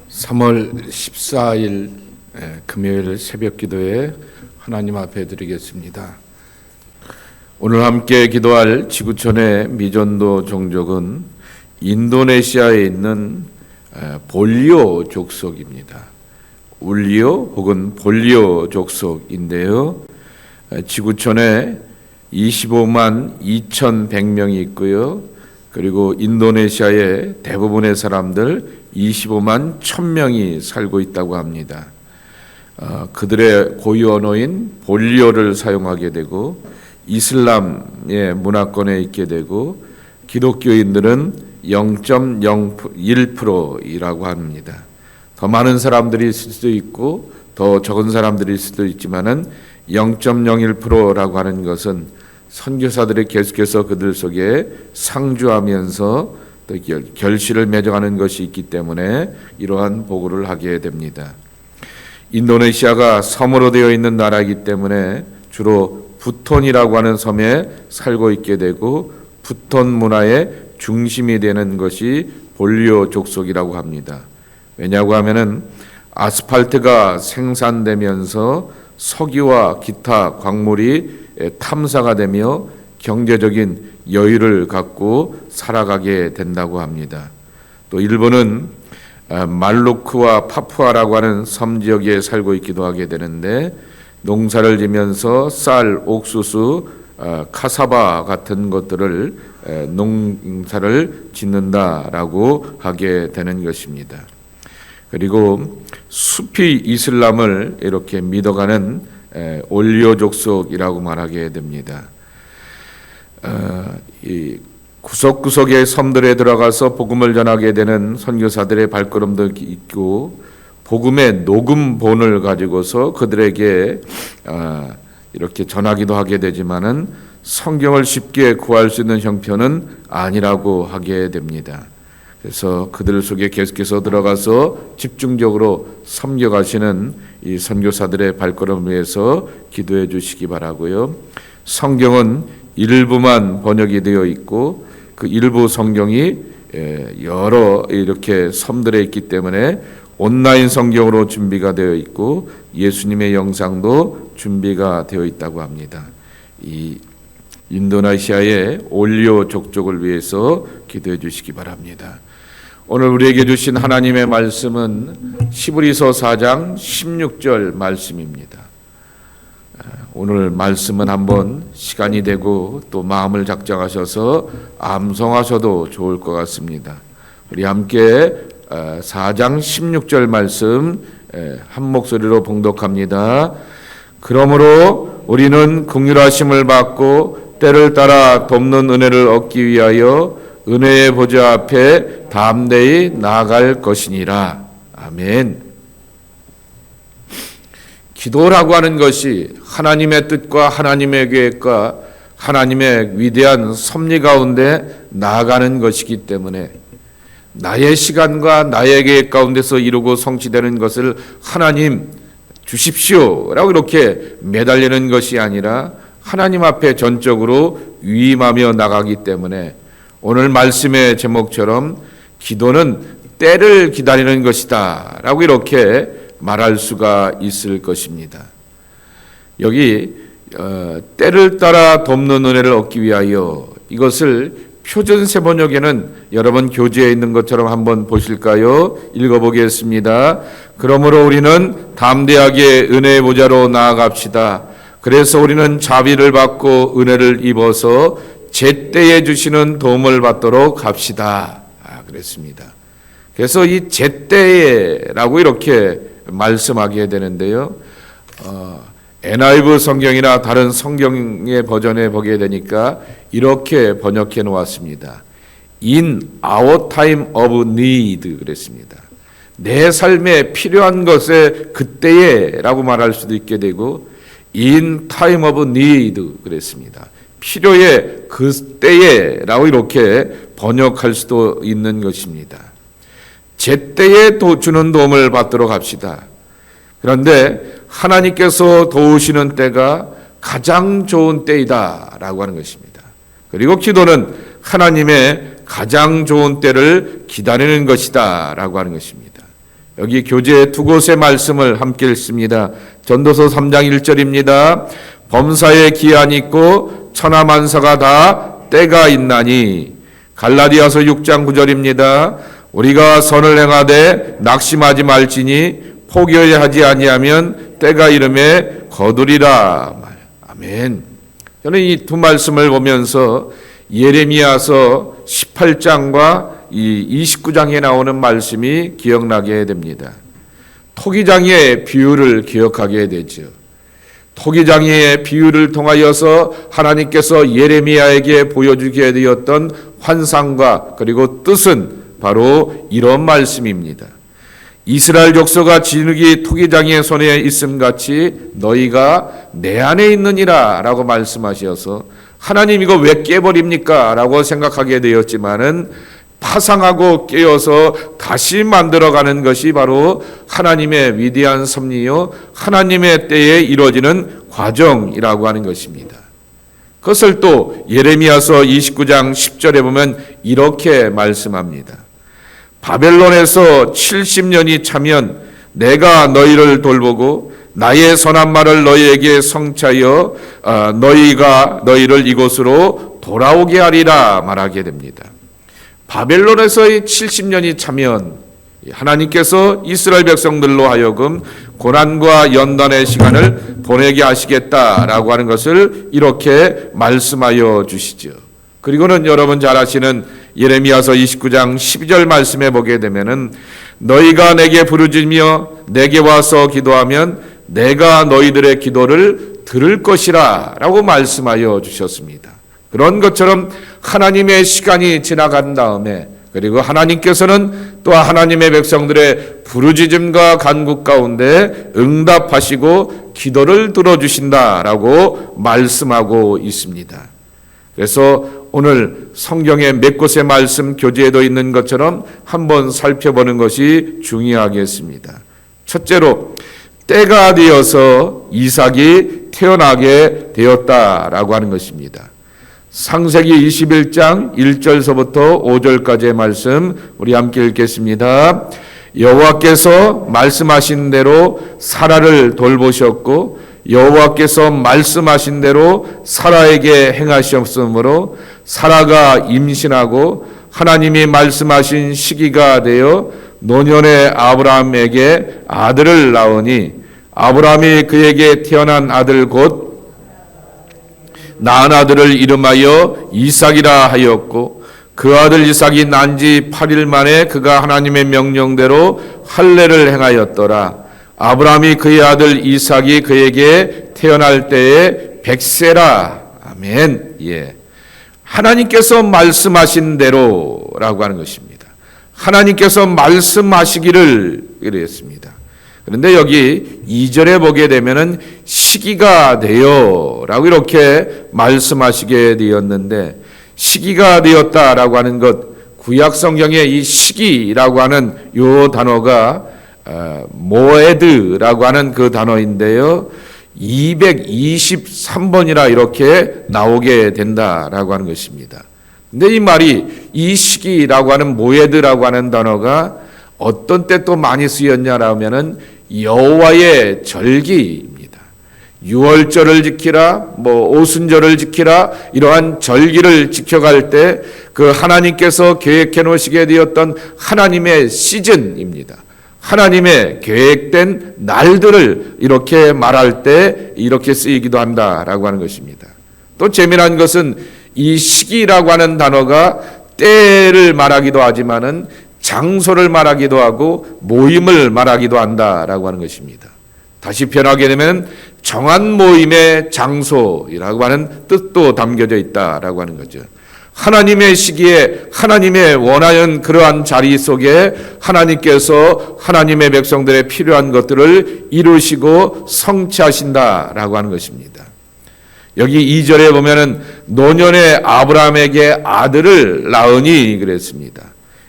(3월 14일) 금요일 새벽 기도에 하나님 앞에 드리겠습니다. 오늘 함께 기도할 지구촌의 미전도 종족은 인도네시아에 있는 볼리오 족속입니다. 울리오 혹은 볼리오 족속인데요. 지구촌에 25만 2,100명이 있고요. 그리고 인도네시아의 대부분의 사람들 25만 1,000명이 살고 있다고 합니다. 그들의 고유 언어인 볼리오를 사용하게 되고 이슬람의 문화권에 있게 되고 기독교인들은 0.01%이라고 합니다. 더 많은 사람들이 있을 수도 있고 더 적은 사람들이 있을 수도 있지만은 0.01%라고 하는 것은 선교사들이 계속해서 그들 속에 상주하면서 또 결실을 맺어가는 것이 있기 때문에 이러한 보고를 하게 됩니다. 인도네시아가 섬으로 되어 있는 나라이기 때문에 주로 부톤이라고 하는 섬에 살고 있게 되고 부톤 문화의 중심이 되는 것이 볼리오 족속이라고 합니다. 왜냐고 하면은 아스팔트가 생산되면서 석유와 기타 광물이 탐사가 되며 경제적인 여유를 갖고 살아가게 된다고 합니다. 또 일본은 말루크와 파푸아라고 하는 섬 지역에 살고 있기도 하게 되는데 농사를 지면서 쌀, 옥수수, 카사바 같은 것들을 농사를 짓는다라고 하게 되는 것입니다. 그리고 수피 이슬람을 이렇게 믿어가는 올리오 족속이라고 말하게 됩니다. 이 구석구석의 섬들에 들어가서 복음을 전하게 되는 선교사들의 발걸음도 있고 복음의 녹음본을 가지고서 그들에게 이렇게 전하기도 하게 되지만은 성경을 쉽게 구할 수 있는 형편은 아니라고 하게 됩니다. 그래서 그들 속에 계속해서 들어가서 집중적으로 섬겨가시는 이 선교사들의 발걸음을 위해서 기도해 주시기 바라고요. 성경은 일부만 번역이 되어 있고 그 일부 성경이 여러 이렇게 섬들에 있기 때문에 온라인 성경으로 준비가 되어 있고 예수님의 영상도 준비가 되어 있다고 합니다. 이 인도네시아의 올리오 족족을 위해서 기도해 주시기 바랍니다. 오늘 우리에게 주신 하나님의 말씀은 히브리서 4장 16절 말씀입니다. 오늘 말씀은 한번 시간이 되고 또 마음을 작정하셔서 암송하셔도 좋을 것 같습니다. 우리 함께 4장 16절 말씀 한 목소리로 봉독합니다. 그러므로 우리는 긍휼하심을 받고 때를 따라 돕는 은혜를 얻기 위하여 은혜의 보좌 앞에 담대히 나아갈 것이니라. 아멘. 기도라고 하는 것이 하나님의 뜻과 하나님의 계획과 하나님의 위대한 섭리 가운데 나아가는 것이기 때문에 나의 시간과 나의 계획 가운데서 이루고 성취되는 것을 하나님 주십시오라고 이렇게 매달리는 것이 아니라 하나님 앞에 전적으로 위임하며 나가기 때문에 오늘 말씀의 제목처럼 기도는 때를 기다리는 것이다 라고 이렇게 말할 수가 있을 것입니다. 여기 때를 따라 돕는 은혜를 얻기 위하여 이것을 표준 세번역에는 여러분 교재에 있는 것처럼 한번 보실까요? 읽어보겠습니다. 그러므로 우리는 담대하게 은혜의 보좌로 나아갑시다. 그래서 우리는 자비를 받고 은혜를 입어서 제때에 주시는 도움을 받도록 합시다. 그랬습니다. 그래서 이 제때에라고 이렇게 말씀하게 되는데요. NIV 성경이나 다른 성경의 버전에 보게 되니까 이렇게 번역해 놓았습니다. In our time of need 그랬습니다. 내 삶에 필요한 것에 그때에라고 말할 수도 있게 되고 In time of need 그랬습니다. 필요의 그때에라고 이렇게 번역할 수도 있는 것입니다. 제때에 주는 도움을 받도록 합시다. 그런데 하나님께서 도우시는 때가 가장 좋은 때이다라고 하는 것입니다. 그리고 기도는 하나님의 가장 좋은 때를 기다리는 것이다 라고 하는 것입니다. 여기 교재 두 곳의 말씀을 함께 읽습니다. 전도서 3장 1절입니다. 범사에 기한이 있고 천하만사가 다 때가 있나니. 갈라디아서 6장 9절입니다. 우리가 선을 행하되 낙심하지 말지니 포기하지 아니하면 때가 이름에 거두리라. 아멘. 저는 이 두 말씀을 보면서 예레미야서 18장과 이 29장에 나오는 말씀이 기억나게 됩니다. 토기장의 비유를 기억하게 되죠. 토기장의 비유를 통하여서 하나님께서 예레미야에게 보여주게 되었던 환상과 그리고 뜻은 바로 이런 말씀입니다. 이스라엘 족속아 진흙이 토기장의 손에 있음같이 너희가 내 안에 있느니라 라고 말씀하셔서 하나님 이거 왜 깨버립니까? 라고 생각하게 되었지만은 파상하고 깨어서 다시 만들어가는 것이 바로 하나님의 위대한 섭리요 하나님의 때에 이루어지는 과정이라고 하는 것입니다. 그것을 또 예레미야서 29장 10절에 보면 이렇게 말씀합니다. 바벨론에서 70년이 차면 내가 너희를 돌보고 나의 선한 말을 너희에게 성취하여 너희가 너희를 이곳으로 돌아오게 하리라 말하게 됩니다. 바벨론에서의 70년이 차면 하나님께서 이스라엘 백성들로 하여금 고난과 연단의 시간을 보내게 하시겠다라고 하는 것을 이렇게 말씀하여 주시죠. 그리고는 여러분 잘 아시는 예레미야서 29장 12절 말씀에 보게 되면은 너희가 내게 부르짖으며 내게 와서 기도하면 내가 너희들의 기도를 들을 것이라 라고 말씀하여 주셨습니다. 그런 것처럼 하나님의 시간이 지나간 다음에 그리고 하나님께서는 또 하나님의 백성들의 부르짖음과 간구 가운데 응답하시고 기도를 들어주신다라고 말씀하고 있습니다. 그래서 오늘 성경의 몇 곳의 말씀 교재에도 있는 것처럼 한번 살펴보는 것이 중요하겠습니다. 첫째로 때가 되어서 이삭이 태어나게 되었다라고 하는 것입니다. 창세기 21장 1절서부터 5절까지의 말씀 우리 함께 읽겠습니다. 여호와께서 말씀하신 대로 사라를 돌보셨고 여호와께서 말씀하신 대로 사라에게 행하셨으므로 사라가 임신하고 하나님이 말씀하신 시기가 되어 노년의 아브라함에게 아들을 낳으니 아브라함이 그에게 태어난 아들 곧 낳은 아들을 이름하여 이삭이라 하였고 그 아들 이삭이 난 지 8일 만에 그가 하나님의 명령대로 할례를 행하였더라. 아브라함이 그의 아들 이삭이 그에게 태어날 때에 100세라. 아멘. 예. 하나님께서 말씀하신 대로라고 하는 것입니다. 하나님께서 말씀하시기를 그랬습니다. 그런데 여기 2절에 보게 되면은 시기가 되어라고 이렇게 말씀하시게 되었는데 시기가 되었다라고 하는 것 구약 성경에 이 시기라고 하는 요 단어가 모에드라고 하는 그 단어인데요. 223번이라 이렇게 나오게 된다라고 하는 것입니다. 근데 이 말이 이 시기라고 하는 모에드라고 하는 단어가 어떤 때 또 많이 쓰였냐라면은 여호와의 절기입니다. 유월절을 지키라, 오순절을 지키라 이러한 절기를 지켜갈 때 그 하나님께서 계획해 놓으시게 되었던 하나님의 시즌입니다. 하나님의 계획된 날들을 이렇게 말할 때 이렇게 쓰이기도 한다라고 하는 것입니다. 또 재미난 것은 이 시기라고 하는 단어가 때를 말하기도 하지만은 장소를 말하기도 하고 모임을 말하기도 한다라고 하는 것입니다. 다시 변하게 되면 정한 모임의 장소라고 하는 뜻도 담겨져 있다라고 하는 거죠. 하나님의 시기에 하나님의 원하는 그러한 자리 속에 하나님께서 하나님의 백성들의 필요한 것들을 이루시고 성취하신다라고 하는 것입니다. 여기 2절에 보면은 노년의 아브라함에게 아들을 낳으니 그랬습니다.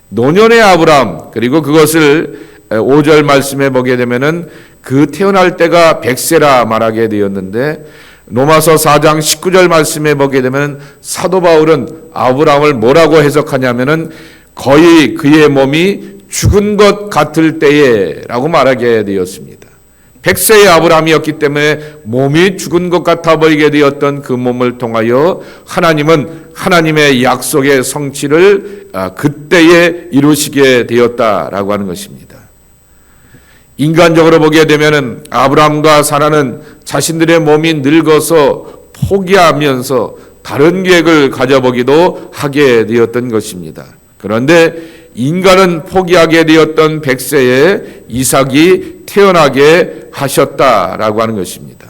노년의 아브라함 그리고 그것을 5절 말씀에 보게 되면은 그 태어날 때가 100세라 말하게 되었는데 로마서 4장 19절 말씀에 보게 되면 사도 바울은 아브라함을 뭐라고 해석하냐면은 거의 그의 몸이 죽은 것 같을 때에라고 말하게 되었습니다. 100세의 아브라함이었기 때문에 몸이 죽은 것 같아 보이게 되었던 그 몸을 통하여 하나님은 하나님의 약속의 성취를 그때에 이루시게 되었다라고 하는 것입니다. 인간적으로 보게 되면은 아브라함과 사라는 자신들의 몸이 늙어서 포기하면서 다른 계획을 가져보기도 하게 되었던 것입니다. 그런데 인간은 포기하게 되었던 100세에 이삭이 태어나게 하셨다라고 하는 것입니다.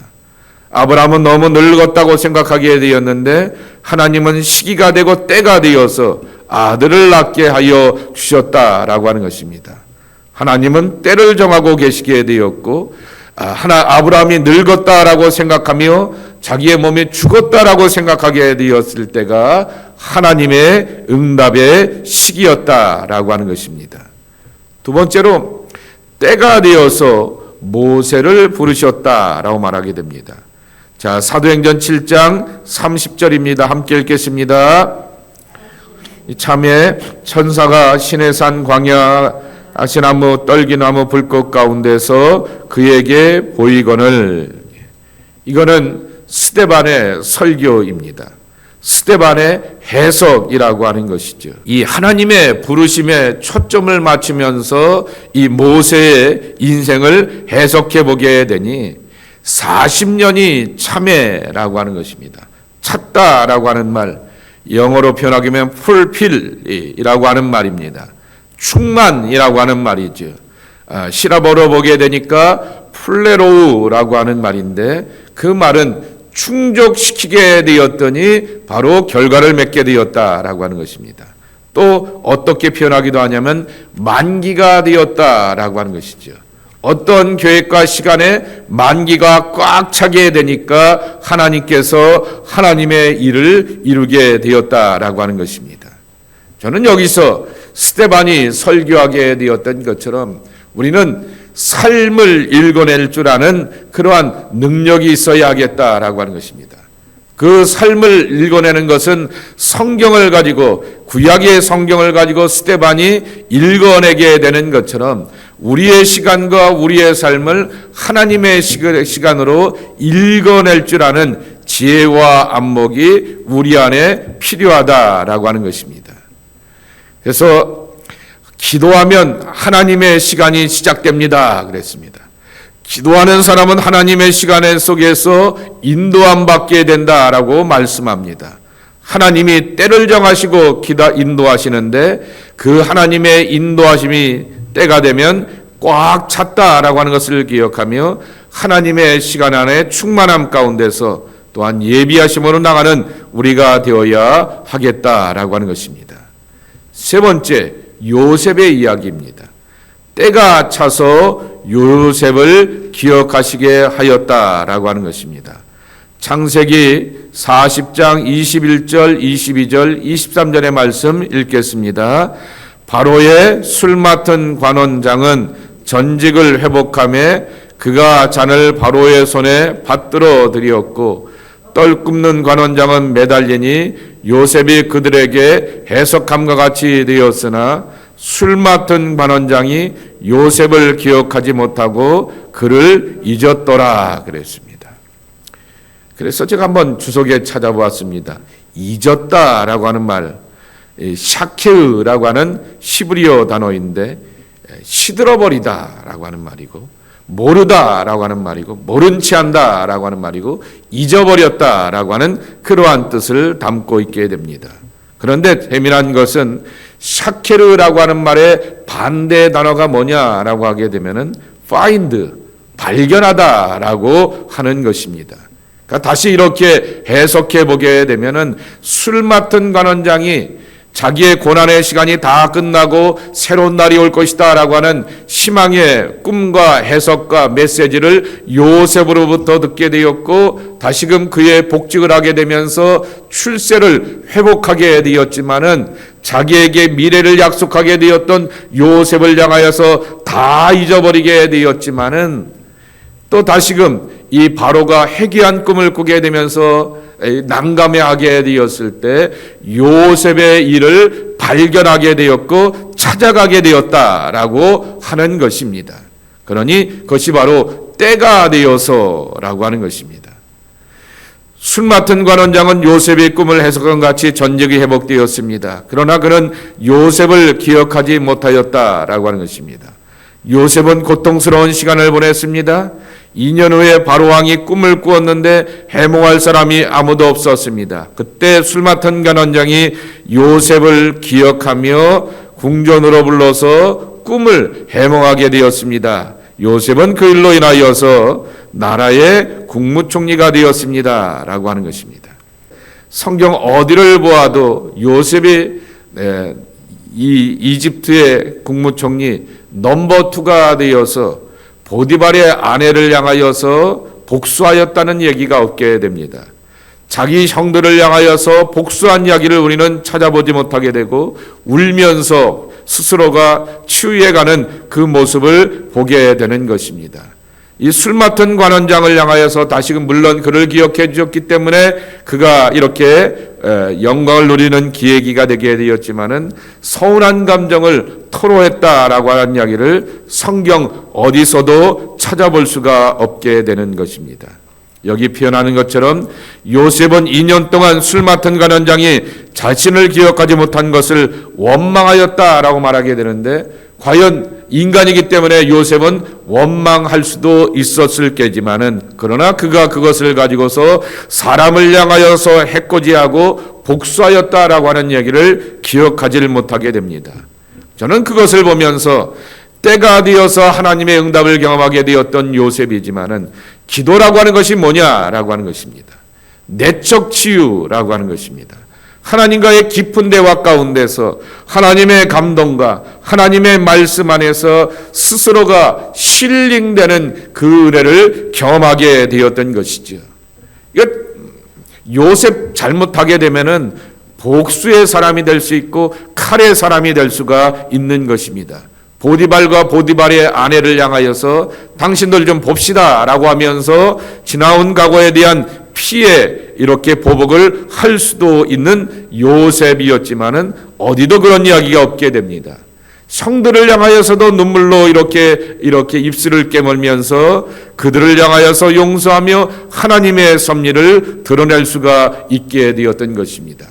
아브라함은 너무 늙었다고 생각하게 되었는데 하나님은 시기가 되고 때가 되어서 아들을 낳게 하여 주셨다라고 하는 것입니다. 하나님은 때를 정하고 계시게 되었고 아브라함이 늙었다라고 생각하며 자기의 몸이 죽었다라고 생각하게 되었을 때가 하나님의 응답의 시기였다라고 하는 것입니다. 두 번째로 때가 되어서 모세를 부르셨다라고 말하게 됩니다. 자, 사도행전 7장 30절입니다. 함께 읽겠습니다. 참에 천사가 시내산 광야 아시나무 떨기나무 불꽃 가운데서 그에게 보이거늘. 이거는 스데반의 설교입니다. 스데반의 해석이라고 하는 것이죠. 이 하나님의 부르심에 초점을 맞추면서 이 모세의 인생을 해석해 보게 되니 40년이 참회라고 하는 것입니다. 찾다라고 하는 말, 영어로 표현하면 fulfill이라고 하는 말입니다. 충만이라고 하는 말이죠. 시라버로 보게 되니까 플레로우라고 하는 말인데 그 말은 충족시키게 되었더니 바로 결과를 맺게 되었다라고 하는 것입니다. 또 어떻게 표현하기도 하냐면 만기가 되었다라고 하는 것이죠. 어떤 계획과 시간에 만기가 꽉 차게 되니까 하나님께서 하나님의 일을 이루게 되었다라고 하는 것입니다. 저는 여기서 스데반이 설교하게 되었던 것처럼 우리는 삶을 읽어낼 줄 아는 그러한 능력이 있어야 하겠다라고 하는 것입니다. 그 삶을 읽어내는 것은 성경을 가지고 구약의 성경을 가지고 스데반이 읽어내게 되는 것처럼 우리의 시간과 우리의 삶을 하나님의 시간으로 읽어낼 줄 아는 지혜와 안목이 우리 안에 필요하다라고 하는 것입니다. 그래서 기도하면 하나님의 시간이 시작됩니다. 그랬습니다. 기도하는 사람은 하나님의 시간 속에서 인도함 받게 된다라고 말씀합니다. 하나님이 때를 정하시고 인도하시는데 그 하나님의 인도하심이 때가 되면 꽉 찼다라고 하는 것을 기억하며 하나님의 시간 안에 충만함 가운데서 또한 예비하심으로 나가는 우리가 되어야 하겠다라고 하는 것입니다. 세 번째, 요셉의 이야기입니다. 때가 차서 요셉을 기억하시게 하였다라고 하는 것입니다. 창세기 40장 21절, 22절, 23절의 말씀 읽겠습니다. 바로의 술 맡은 관원장은 전직을 회복하며 그가 잔을 바로의 손에 받들어 드렸고 떨 굽는 관원장은 매달리니 요셉이 그들에게 해석함과 같이 되었으나 술 맡은 관원장이 요셉을 기억하지 못하고 그를 잊었더라 그랬습니다. 그래서 제가 한번 주석에 찾아보았습니다. 잊었다라고 하는 말, 샤케으라고 하는 시브리어 단어인데 시들어버리다라고 하는 말이고 모르다라고 하는 말이고 모른 채 한다라고 하는 말이고 잊어버렸다라고 하는 그러한 뜻을 담고 있게 됩니다. 그런데 재미난 것은 샤케르라고 하는 말의 반대 단어가 뭐냐라고 하게 되면은 find, 발견하다라고 하는 것입니다. 그러니까 다시 이렇게 해석해 보게 되면은 술 맡은 관원장이 자기의 고난의 시간이 다 끝나고 새로운 날이 올 것이다 라고 하는 희망의 꿈과 해석과 메시지를 요셉으로부터 듣게 되었고 다시금 그의 복직을 하게 되면서 출세를 회복하게 되었지만은 자기에게 미래를 약속하게 되었던 요셉을 향하여서 다 잊어버리게 되었지만은 또 다시금 이 바로가 해괴한 꿈을 꾸게 되면서 난감해하게 되었을 때 요셉의 일을 발견하게 되었고 찾아가게 되었다라고 하는 것입니다. 그러니 그것이 바로 때가 되어서라고 하는 것입니다. 술 맡은 관원장은 요셉의 꿈을 해석한 같이 전적이 회복되었습니다. 그러나 그는 요셉을 기억하지 못하였다라고 하는 것입니다. 요셉은 고통스러운 시간을 보냈습니다. 2년 후에 바로왕이 꿈을 꾸었는데 해몽할 사람이 아무도 없었습니다. 그때 술 맡은 관원장이 요셉을 기억하며 궁전으로 불러서 꿈을 해몽하게 되었습니다. 요셉은 그 일로 인하여서 나라의 국무총리가 되었습니다 라고 하는 것입니다. 성경 어디를 보아도 요셉이 이 이집트의 국무총리 넘버 2가 되어서 보디발의 아내를 향하여서 복수하였다는 얘기가 없게 됩니다. 자기 형들을 향하여서 복수한 이야기를 우리는 찾아보지 못하게 되고 울면서 스스로가 치유해가는 그 모습을 보게 되는 것입니다. 이 술 맡은 관원장을 향하여서 다시금 물론 그를 기억해 주셨기 때문에 그가 이렇게 영광을 누리는 기회기가 되게 되었지만은 서운한 감정을 토로했다라고 하는 이야기를 성경 어디서도 찾아볼 수가 없게 되는 것입니다. 여기 표현하는 것처럼 요셉은 2년 동안 술 맡은 관원장이 자신을 기억하지 못한 것을 원망하였다라고 말하게 되는데 과연 인간이기 때문에 요셉은 원망할 수도 있었을 게지만은 그러나 그가 그것을 가지고서 사람을 향하여서 해코지하고 복수하였다라고 하는 얘기를 기억하지를 못하게 됩니다. 저는 그것을 보면서 때가 되어서 하나님의 응답을 경험하게 되었던 요셉이지만은 기도라고 하는 것이 뭐냐라고 하는 것입니다. 내적 치유라고 하는 것입니다. 하나님과의 깊은 대화 가운데서 하나님의 감동과 하나님의 말씀 안에서 스스로가 힐링되는 그 은혜를 경험하게 되었던 것이죠. 요셉 잘못하게 되면은 복수의 사람이 될 수 있고 칼의 사람이 될 수가 있는 것입니다. 보디발과 보디발의 아내를 향하여서 당신들 좀 봅시다 라고 하면서 지나온 과거에 대한 피해 이렇게 보복을 할 수도 있는 요셉이었지만은 어디도 그런 이야기가 없게 됩니다. 성들을 향하여서도 눈물로 이렇게 입술을 깨물면서 그들을 향하여서 용서하며 하나님의 섭리를 드러낼 수가 있게 되었던 것입니다.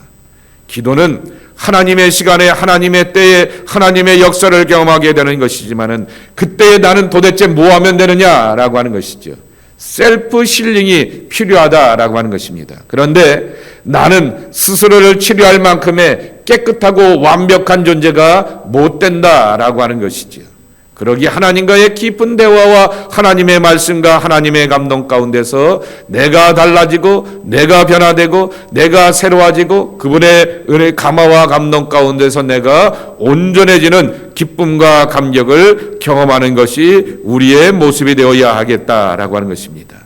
기도는 하나님의 시간에 하나님의 때에 하나님의 역사를 경험하게 되는 것이지만은 그때에 나는 도대체 뭐 하면 되느냐라고 하는 것이죠. 셀프 힐링이 필요하다라고 하는 것입니다. 그런데 나는 스스로를 치료할 만큼의 깨끗하고 완벽한 존재가 못 된다라고 하는 것이죠. 그러기 하나님과의 깊은 대화와 하나님의 말씀과 하나님의 감동 가운데서 내가 달라지고 내가 변화되고 내가 새로워지고 그분의 은혜 감화와 감동 가운데서 내가 온전해지는 기쁨과 감격을 경험하는 것이 우리의 모습이 되어야 하겠다라고 하는 것입니다.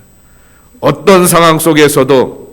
어떤 상황 속에서도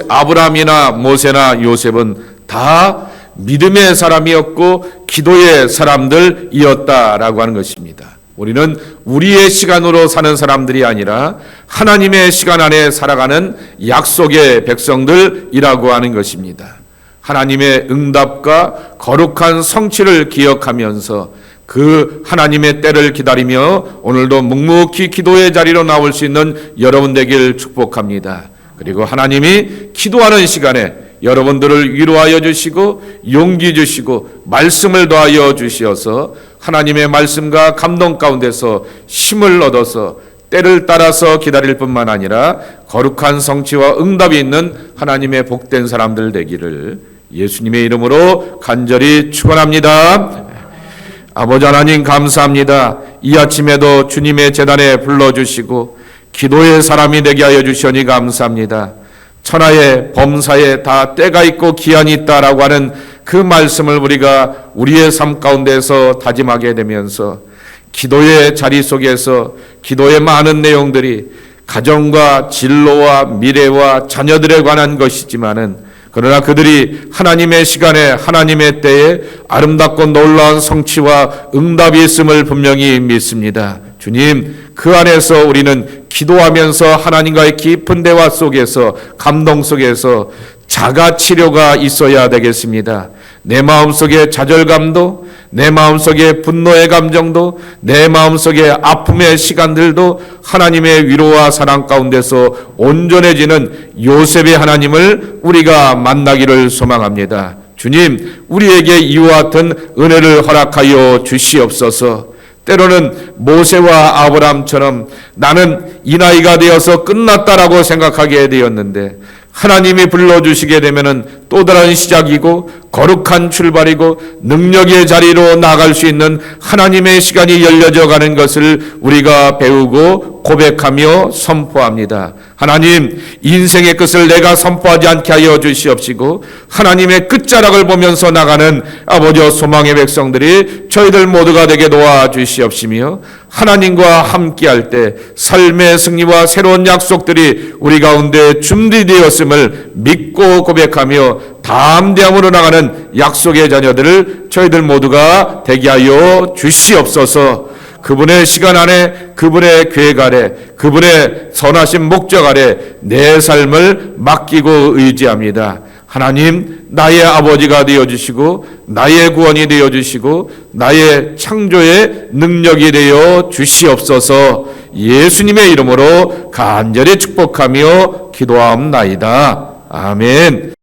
아브라함이나 모세나 요셉은 다 믿음의 사람이었고 기도의 사람들이었다라고 하는 것입니다. 우리는 우리의 시간으로 사는 사람들이 아니라 하나님의 시간 안에 살아가는 약속의 백성들이라고 하는 것입니다. 하나님의 응답과 거룩한 성취를 기억하면서 그 하나님의 때를 기다리며 오늘도 묵묵히 기도의 자리로 나올 수 있는 여러분 되길 축복합니다. 그리고 하나님이 기도하는 시간에 여러분들을 위로하여 주시고 용기 주시고 말씀을 더하여 주시어서 하나님의 말씀과 감동 가운데서 힘을 얻어서 때를 따라서 기다릴 뿐만 아니라 거룩한 성취와 응답이 있는 하나님의 복된 사람들 되기를 예수님의 이름으로 간절히 축원합니다. 아버지 하나님 감사합니다. 이 아침에도 주님의 제단에 불러주시고 기도의 사람이 되게 하여 주시니 감사합니다. 천하의 범사에 다 때가 있고 기한이 있다라고 하는 그 말씀을 우리가 우리의 삶 가운데서 다짐하게 되면서 기도의 자리 속에서 기도의 많은 내용들이 가정과 진로와 미래와 자녀들에 관한 것이지만은 그러나 그들이 하나님의 시간에 하나님의 때에 아름답고 놀라운 성취와 응답이 있음을 분명히 믿습니다. 주님, 그 안에서 우리는 기도하면서 하나님과의 깊은 대화 속에서, 감동 속에서 자가 치료가 있어야 되겠습니다. 내 마음속의 좌절감도, 내 마음속의 분노의 감정도, 내 마음속의 아픔의 시간들도 하나님의 위로와 사랑 가운데서 온전해지는 요셉의 하나님을 우리가 만나기를 소망합니다. 주님, 우리에게 이와 같은 은혜를 허락하여 주시옵소서. 때로는 모세와 아브라함처럼 나는 이 나이가 되어서 끝났다라고 생각하게 되었는데, 하나님이 불러주시게 되면은 또 다른 시작이고 거룩한 출발이고 능력의 자리로 나갈 수 있는 하나님의 시간이 열려져 가는 것을 우리가 배우고 고백하며 선포합니다. 하나님, 인생의 끝을 내가 선포하지 않게 하여 주시옵시고 하나님의 끝자락을 보면서 나가는 아버지와 소망의 백성들이 저희들 모두가 되게 도와주시옵시며, 하나님과 함께할 때 삶의 승리와 새로운 약속들이 우리 가운데 준비되었음을 믿고 고백하며 담대함으로 나가는 약속의 자녀들을 저희들 모두가 되게 하여 주시옵소서. 그분의 시간 안에, 그분의 계획 아래, 그분의 선하신 목적 아래 내 삶을 맡기고 의지합니다. 하나님, 나의 아버지가 되어주시고 나의 구원이 되어주시고 나의 창조의 능력이 되어 주시옵소서. 예수님의 이름으로 간절히 축복하며 기도하옵나이다. 아멘.